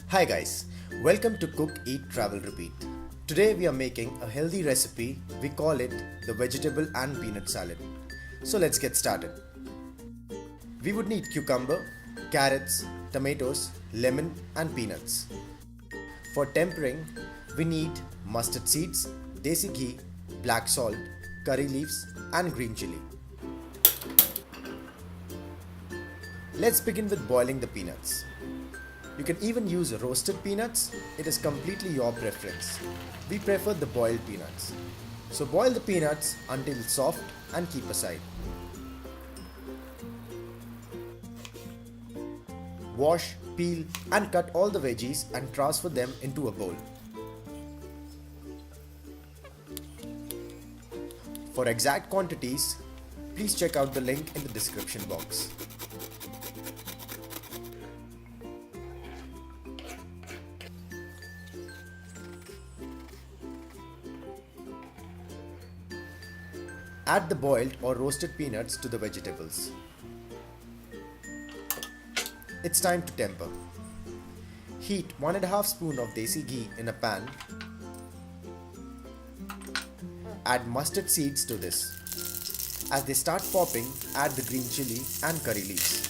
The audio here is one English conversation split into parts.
Hi guys, welcome to Cook, Eat, Travel, Repeat. Today we are making a healthy recipe. We call it the vegetable and peanut salad. So let's get started. We would need cucumber, carrots, tomatoes, lemon and peanuts. For tempering, we need mustard seeds, desi ghee, black salt, curry leaves and green chilli. Let's begin with boiling the peanuts. You can even use roasted peanuts, it is completely your preference. We prefer the boiled peanuts. So boil the peanuts until soft and keep aside. Wash, peel and cut all the veggies and transfer them into a bowl. For exact quantities, please check out the link in the description box. Add the boiled or roasted peanuts to the vegetables. It's time to temper. Heat 1.5 spoon of desi ghee in a pan. Add mustard seeds to this. As they start popping, add the green chilli and curry leaves.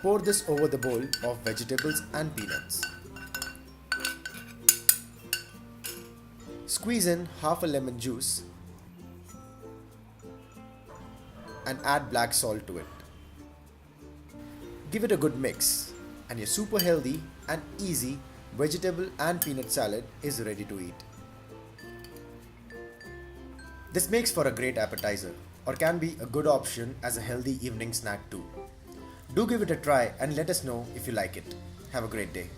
Pour this over the bowl of vegetables and peanuts. Squeeze in half a lemon juice and add black salt to it. Give it a good mix and your super healthy and easy vegetable and peanut salad is ready to eat. This makes for a great appetizer or can be a good option as a healthy evening snack too. Do give it a try and let us know if you like it. Have a great day.